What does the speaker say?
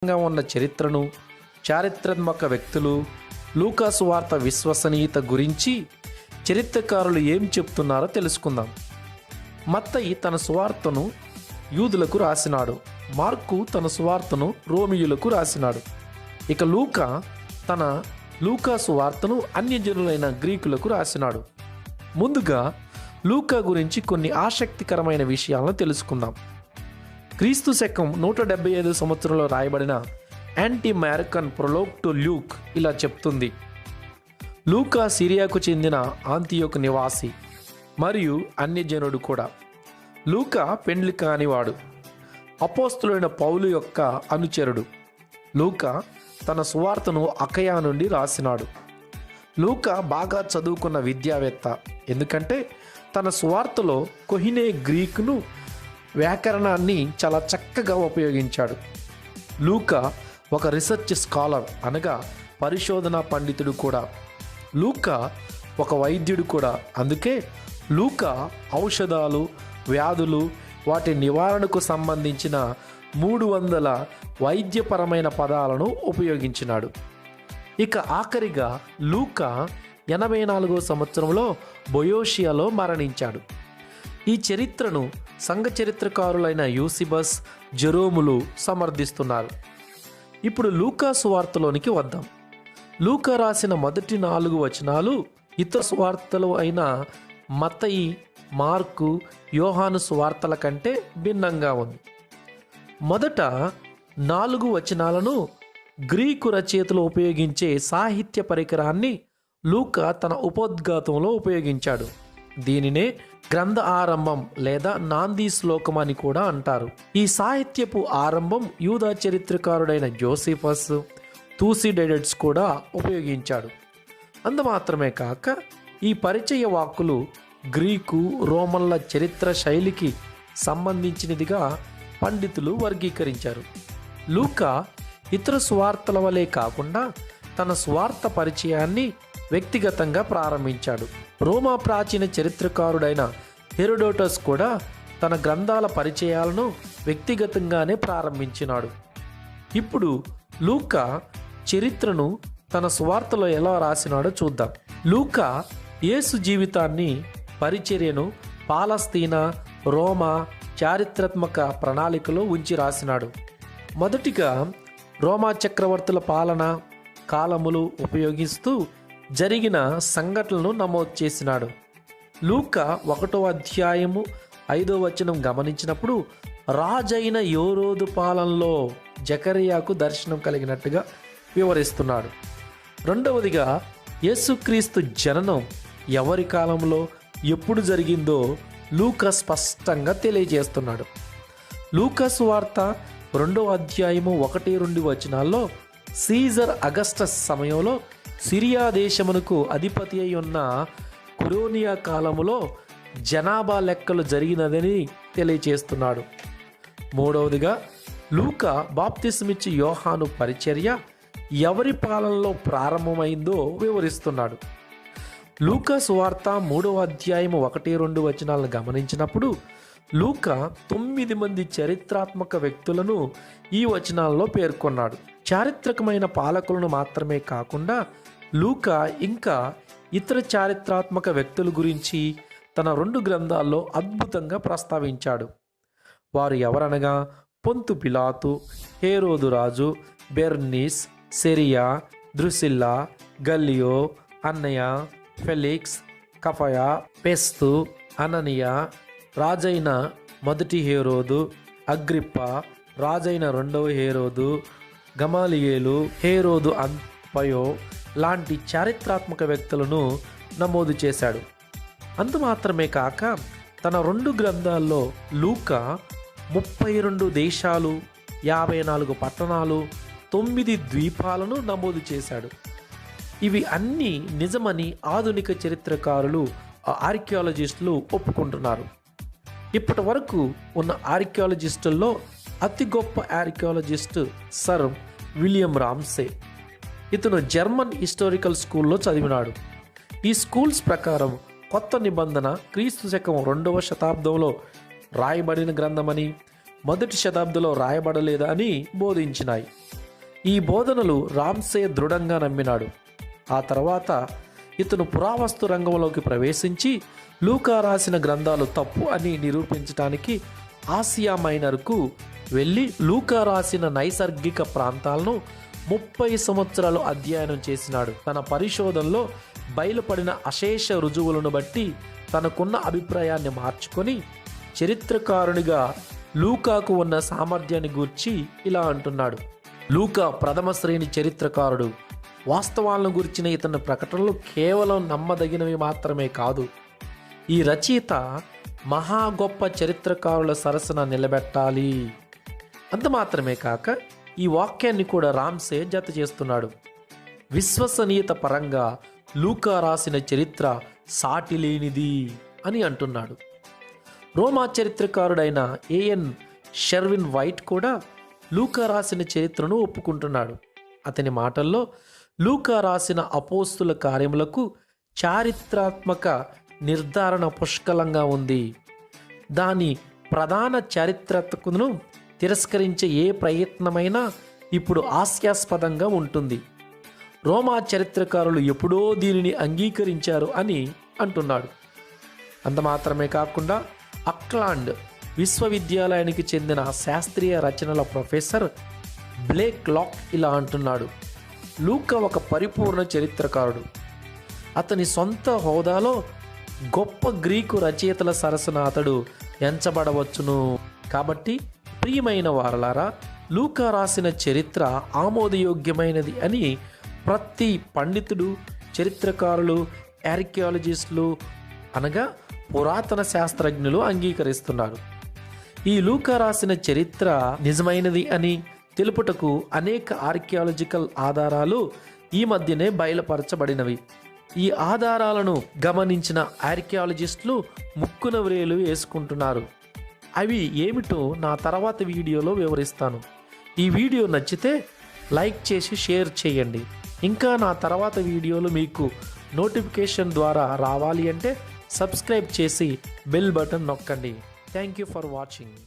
ఉన్న చరిత్రను, చారిత్రాత్మక వ్యక్తులు, లూకా సువార్త విశ్వసనీయత గురించి చరిత్రకారులు ఏం చెప్తున్నారో తెలుసుకుందాం. మత్తయి తన సువార్తను యూదులకు రాసినాడు. మార్కు తన సువార్తను రోమియులకు రాసినాడు. ఇక లూకా సువార్తను అన్యజనులైన గ్రీకులకు రాసినాడు. ముందుగా లూకా గురించి కొన్ని ఆసక్తికరమైన విషయాలను తెలుసుకుందాం. క్రీస్తు శకం 175 సంవత్సరంలో రాయబడిన యాంటీ మ్యారకన్ ప్రొలోగ్ టు ల్యూక్ ఇలా చెప్తుంది: లూకా సిరియాకు చెందిన ఆంతియోకు నివాసి మరియు అన్యజనుడు కూడా. లూకా పెండ్లి కానివాడు, అపోస్తులైన పౌలు యొక్క అనుచరుడు. లూకా తన సువార్తను అకయా నుండి రాసినాడు. లూకా బాగా చదువుకున్న విద్యావేత్త, ఎందుకంటే తన సువార్తలో కొహినే గ్రీకును వ్యాకరణాన్ని చాలా చక్కగా ఉపయోగించాడు. లూకా ఒక రీసెర్చ్ స్కాలర్, అనగా పరిశోధనా పండితుడు కూడా. లూకా ఒక వైద్యుడు కూడా. అందుకే లూకా ఔషధాలు, వ్యాధులు, వాటి నివారణకు సంబంధించిన 300 వైద్యపరమైన పదాలను ఉపయోగించినాడు. ఇక ఆఖరిగా లూకా 84వ సంవత్సరంలో బొయోషియాలో మరణించాడు. ఈ చరిత్రను సంఘ చరిత్రకారులైన యూసిబస్, జెరోములు సమర్థిస్తున్నారు. ఇప్పుడు లూకా సువార్తలోనికి వద్దాం. లూకా రాసిన మొదటి 4 వచనాలు ఇతర సువార్తలు అయిన మత్తయి, మార్కు, యోహాను సువార్తల కంటే భిన్నంగా ఉంది. మొదట 4 వచనాలను గ్రీకు రచయితలు ఉపయోగించే సాహిత్య పరికరాన్ని లూకా తన ఉపోద్ఘాతంలో ఉపయోగించాడు. దీనినే గ్రంథ ఆరంభం లేదా నాంది శ్లోకం అని కూడా అంటారు. ఈ సాహిత్యపు ఆరంభం యూదా చరిత్రకారుడైన జోసిఫస్, థూసిడైడస్ కూడా ఉపయోగించాడు. మాత్రమే కాక ఈ పరిచయ వాక్కులు గ్రీకు, రోమన్ల చరిత్ర శైలికి సంబంధించినదిగా పండితులు వర్గీకరించారు. లూకా ఇతర సువార్తల వలె కాకుండా తన సువార్త పరిచయాన్ని వ్యక్తిగతంగా ప్రారంభించాడు. రోమా ప్రాచీన చరిత్రకారుడైన హెరోడోటస్ కూడా తన గ్రంథాల పరిచయాలను వ్యక్తిగతంగానే ప్రారంభించినాడు. ఇప్పుడు లూకా చరిత్రను తన సువార్తలో ఎలా రాసినాడో చూద్దాం. లూకా యేసు జీవితాన్ని, పరిచర్యను పాలస్తీనా, రోమా చారిత్రాత్మక ప్రణాళికలో ఉంచి రాసినాడు. మొదటిగా రోమా చక్రవర్తుల పాలన కాలములు ఉపయోగిస్తూ జరిగిన సంఘటనలను నమోదు చేసినాడు. లూకా 1వ అధ్యాయము 5వ వచనం గమనించినప్పుడు రాజైన యోరోదు పాలనలో జకర్యాకు దర్శనం కలిగినట్టుగా వివరిస్తున్నాడు. రెండవదిగా యేసుక్రీస్తు జననం ఎవరి కాలంలో ఎప్పుడు జరిగిందో లూకా స్పష్టంగా తెలియజేస్తున్నాడు. లూకా సువార్త 2వ అధ్యాయము 1-2 వచనాల్లో సీజర్ అగస్టస్ సమయంలో సిరియా దేశమునకు అధిపతి అయి ఉన్న కురోనియా కాలములో జనాభా లెక్కలు జరిగినదని తెలియజేస్తున్నాడు. మూడవదిగా లూకా బాప్తిస్మిచ్చి యోహాను పరిచర్య ఎవరి పాలనలో ప్రారంభమైందో వివరిస్తున్నాడు. లూకా సువార్త 3వ అధ్యాయము 1-2 వచనాలను గమనించినప్పుడు లూకా 9 మంది చరిత్రాత్మక వ్యక్తులను ఈ వచనాల్లో పేర్కొన్నాడు. చారిత్రకమైన పాలకులను మాత్రమే కాకుండా లూకా ఇంకా ఇతర చారిత్రాత్మక వ్యక్తుల గురించి తన 2 గ్రంథాల్లో అద్భుతంగా ప్రస్తావించాడు. వారు ఎవరనగా పొంతు పిలాతు, హేరోదు రాజు, బెర్నీస్, సెరియా, ద్రుసిల్లా, గల్లియో, అన్నయ, ఫెలిక్స్, కఫయా, పెస్తు, అననియా, రాజైన మొదటి హేరోదు, అగ్రిప్ప, రాజైన 2వ హేరోదు, గమాలియేలు, హేరోదు అంపయో లాంటి చారిత్రాత్మక వ్యక్తులను నమోదు చేశాడు. మాత్రమే కాక తన 2 గ్రంథాల్లో లూకా 32 దేశాలు, 54 పట్టణాలు, 9 ద్వీపాలను నమోదు చేశాడు. ఇవి అన్నీ నిజమని ఆధునిక చరిత్రకారులు, ఆర్కియాలజిస్టులు ఒప్పుకుంటున్నారు. ఇప్పటి వరకు ఉన్న ఆర్కియాలజిస్టుల్లో అతి గొప్ప ఆర్కియాలజిస్ట్ సర్ విలియం రామ్సే. ఇతను జర్మన్ హిస్టారికల్ స్కూల్లో చదివినాడు. ఈ స్కూల్స్ ప్రకారం కొత్త నిబంధన క్రీస్తు శకం 2వ శతాబ్దంలో రాయబడిన గ్రంథమని, మొదటి శతాబ్దిలో రాయబడలేదా అని బోధించినాయి. ఈ బోధనలు రామ్సే దృఢంగా నమ్మినాడు. ఆ తర్వాత ఇతను పురావస్తు రంగంలోకి ప్రవేశించి లూకా రాసిన గ్రంథాలు తప్పు అని నిరూపించడానికి ఆసియా మైనర్కు వెళ్ళి లూకా రాసిన నైసర్గిక ప్రాంతాలను 30 సంవత్సరాలు అధ్యయనం చేసినాడు. తన పరిశోధనలో బయలుపడిన అశేష రుజువులను బట్టి తనకున్న అభిప్రాయాన్ని మార్చుకొని చరిత్రకారునిగా లూకాకు ఉన్న సామర్థ్యాన్ని గూర్చి ఇలా అంటున్నాడు. లూకా ప్రథమ శ్రేణి చరిత్రకారుడు. వాస్తవాలను గురించిన ఇతని ప్రకటనలు కేవలం నమ్మదగినవి మాత్రమే కాదు, ఈ రచయిత మహా గొప్ప చరిత్రకారుల సరసన నిలబెట్టాలి. అంత మాత్రమే కాక ఈ వాక్యాన్ని కూడా రామ్సే జత చేస్తున్నాడు. విశ్వసనీయత పరంగా లూకా రాసిన చరిత్ర సాటి లేనిది అని అంటున్నాడు. రోమా చరిత్రకారుడైన ఏఎన్ షెర్విన్ వైట్ కూడా లూకా రాసిన చరిత్రను ఒప్పుకుంటున్నాడు. అతని మాటల్లో లూకా రాసిన అపోస్తుల కార్యములకు చారిత్రాత్మక నిర్ధారణ పుష్కలంగా ఉంది. దాని ప్రధాన చారిత్రతను తిరస్కరించే ఏ ప్రయత్నమైనా ఇప్పుడు హాస్యాస్పదంగా ఉంటుంది. రోమా చరిత్రకారులు ఎప్పుడో దీనిని అంగీకరించారు అని అంటున్నాడు. అంత మాత్రమే కాకుండా అక్లాండ్ విశ్వవిద్యాలయానికి చెందిన శాస్త్రీయ రచనల ప్రొఫెసర్ బ్లేక్ లాక్ ఇలా అంటున్నాడు. లూకా ఒక పరిపూర్ణ చరిత్రకారుడు. అతని సొంత హోదాలో గొప్ప గ్రీకు రచయితల సరసన అతడు ఎంచబడవచ్చును. కాబట్టి ప్రియమైన వారలారా, లూకా రాసిన చరిత్ర ఆమోదయోగ్యమైనది అని ప్రతి పండితుడు, చరిత్రకారులు, ఆర్కియాలజిస్టులు అనగా పురాతన శాస్త్రజ్ఞులు అంగీకరిస్తున్నారు. ఈ లూకా రాసిన చరిత్ర నిజమైనది అని తెలుపుటకు అనేక ఆర్కియాలజికల్ ఆధారాలు ఈ మధ్యనే బయలుపరచబడినవి. ఈ ఆధారాలను గమనించిన ఆర్కియాలజిస్టులు ముక్కున వ్రేలు వేసుకుంటున్నారు. అవి ఏమిటో నా తర్వాత వీడియోలో వివరిస్తాను. ఈ వీడియో నచ్చితే లైక్ చేసి షేర్ చేయండి. ఇంకా నా తర్వాత వీడియోలు మీకు నోటిఫికేషన్ ద్వారా రావాలి అంటే సబ్స్క్రైబ్ చేసి బెల్ బటన్ నొక్కండి. Thank you for watching.